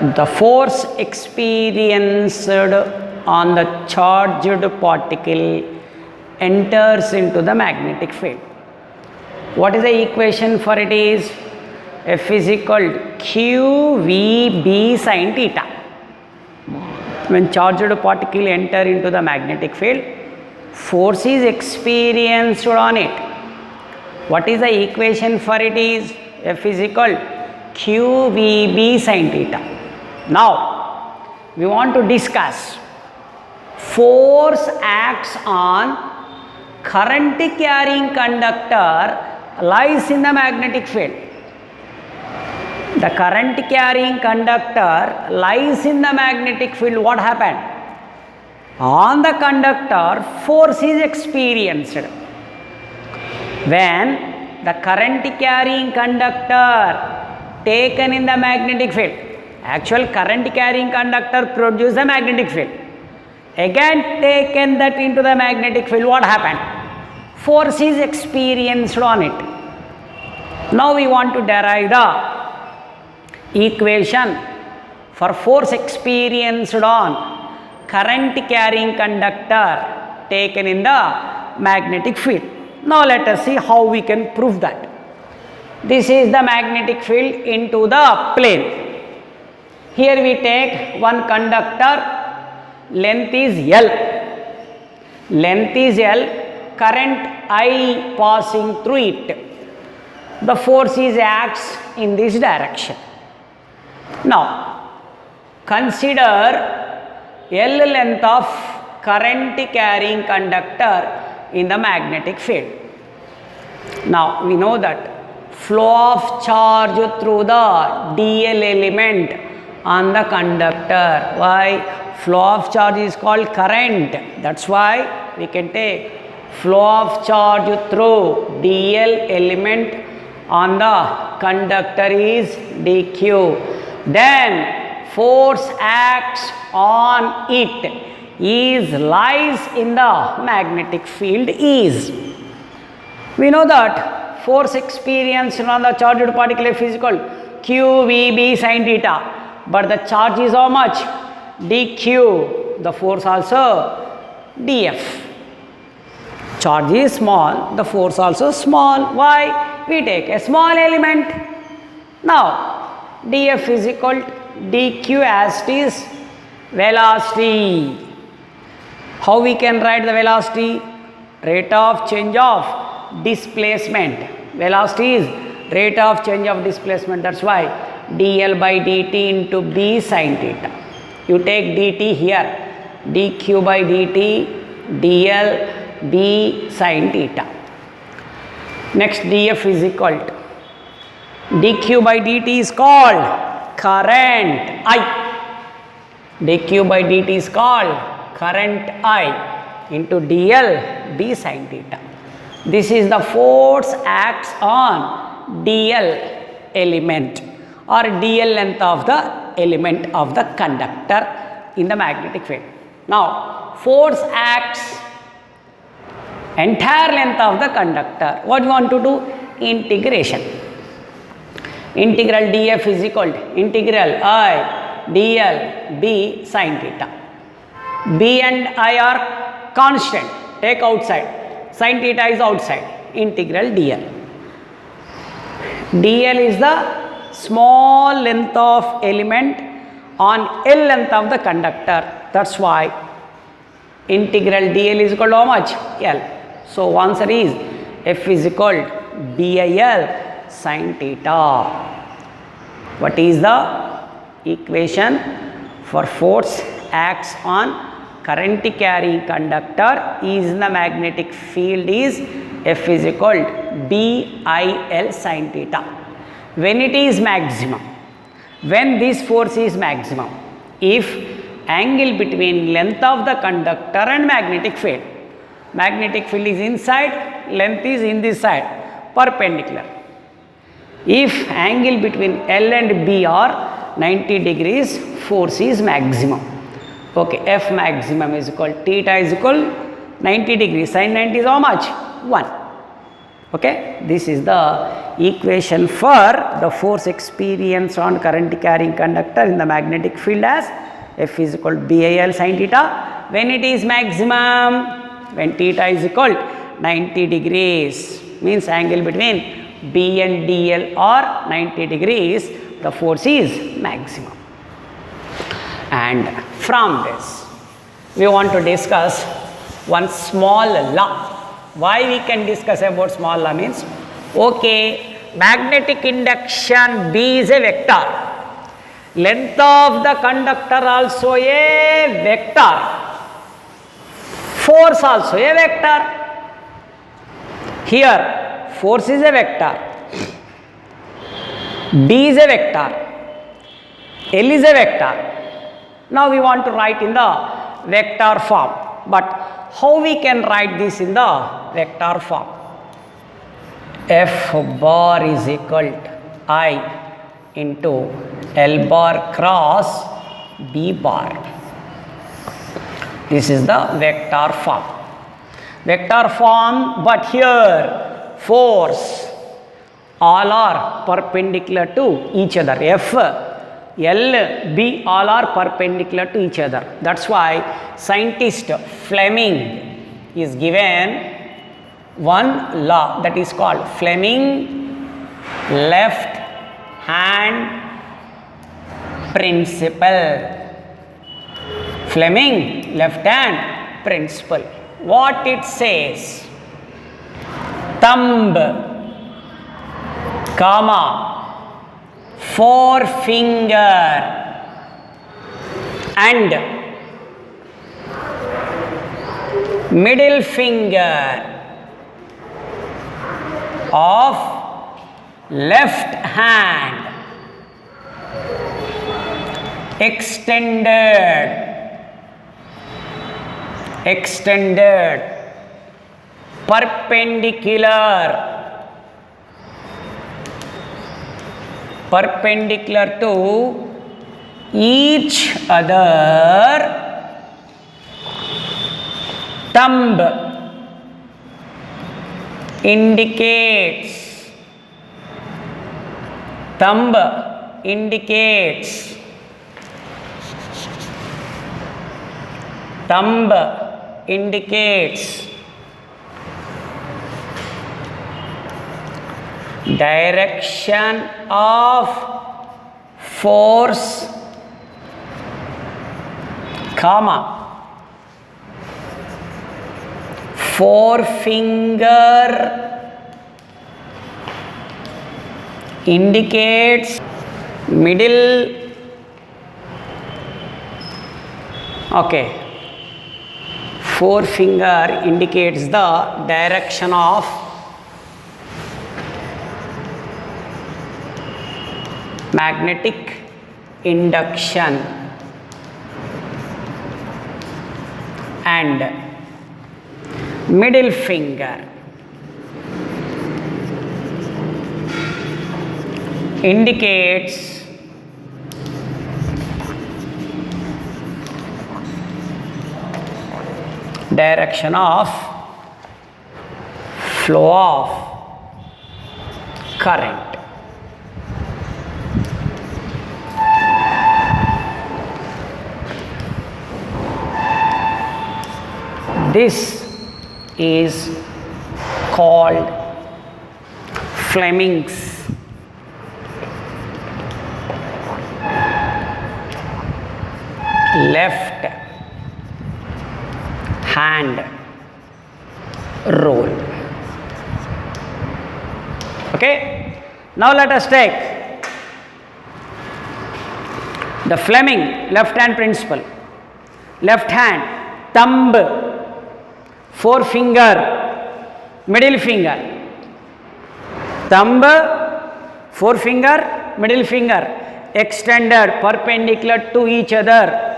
The force experienced on the charged particle enters into the magnetic field. What is the equation for it is F is equal to QVB sin theta. When charged particle enter into the magnetic field, force is experienced on it. What is the equation for it is F is equal to QVB sin theta. Now, we want to discuss force acts on current carrying conductor lies in the magnetic field. The current carrying conductor lies in the magnetic field. What happened? On the conductor, force is experienced. When the current carrying conductor taken in the magnetic field, actual current carrying conductor produces the magnetic field. Again taken that into the magnetic field, what happened? Force is experienced on it. Now we want to derive the equation for force experienced on current carrying conductor taken in the magnetic field. Now let us see how we can prove that. This is the magnetic field into the plane. Here we take one conductor, length is L. Length is L, current I passing through it. The force is acts in this direction. Now, consider L length of current carrying conductor in the magnetic field. Now, we know that flow of charge through the dl element on the conductor. Why? Flow of charge is called current. That's why we can take flow of charge through dl element on the conductor is dq. Then force acts on it is lies in the magnetic field is. We know that force experienced on the charged particle is physical QVB sin theta, but the charge is how much? dq. The force also df. Charge is small, the force also small. Why? We take a small element. Now df is equal to dq as it is velocity. How we can write the velocity? Rate of change of displacement. Velocity is rate of change of displacement. That's why dl by dt into b sin theta. You take dt here, dq by dt, dl b sin theta. Next df is equal to dq by dt is called current I. dq by dt is called current I into dl b sin theta. This is the force acts on dl element or dl length of the element of the conductor in the magnetic field. Now force acts entire length of the conductor. What we want to do? Integration. Integral df is equal to integral I dl b sin theta. B and I are constant. Take outside. Sin theta is outside. Integral dl. dl is the small length of element on L length of the conductor. That's why integral dl is equal to how much? L. So answer is F is equal to BIL sin theta. What is the equation for force acts on current carrying conductor is in the magnetic field is F is equal to BIL sin theta. When it is maximum, when this force is maximum, if angle between length of the conductor and magnetic field is inside, length is in this side, perpendicular. If angle between L and B are 90 degrees, force is maximum. Okay, F maximum is equal, theta is equal 90 degrees, sin 90 is how much? 1. Okay, this is the equation for the force experience on current carrying conductor in the magnetic field as F is equal to BIL sin theta when it is maximum, when theta is equal to 90 degrees, means angle between B and DL are 90 degrees, the force is maximum. And from this we want to discuss one small law. Why we can discuss about small law means, okay, magnetic induction B is a vector, length of the conductor also a vector, force also a vector. Here force is a vector, B is a vector, L is a vector. Now we want to write in the vector form, but how we can write this in the vector form? F bar is equal to I into L bar cross B bar. This is the vector form. Vector form, but here force all are perpendicular to each other. F, L, B all are perpendicular to each other. That's why scientist Fleming is given one law that is called Fleming left hand principle. Fleming left hand principle. What it says? Thumb, comma, forefinger and middle finger of left hand extended perpendicular to each other. Thumb indicates direction of force, comma, forefinger indicates middle, okay, forefinger indicates the direction of magnetic induction and middle finger indicates direction of flow of current. This is called Fleming's left hand rule. Okay, now let us take the Fleming left hand principle. Left hand, thumb, forefinger, middle finger. Thumb, forefinger, middle finger extended perpendicular to each other.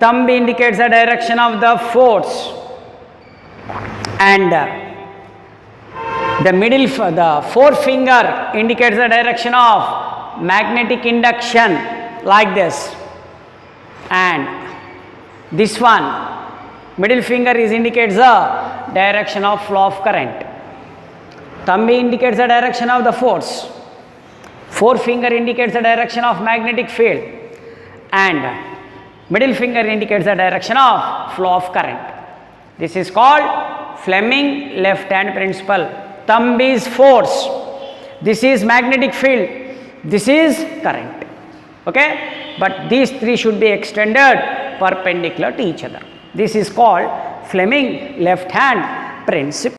Thumb indicates the direction of the force and the forefinger indicates the direction of magnetic induction, like this, and this one middle finger indicates the direction of flow of current. Thumb indicates the direction of the force. Forefinger indicates the direction of magnetic field, and middle finger indicates the direction of flow of current. This is called Fleming left hand principle. Thumb is force, this is magnetic field, this is current. Okay, but these three should be extended perpendicular to each other. This is called Fleming left hand principle.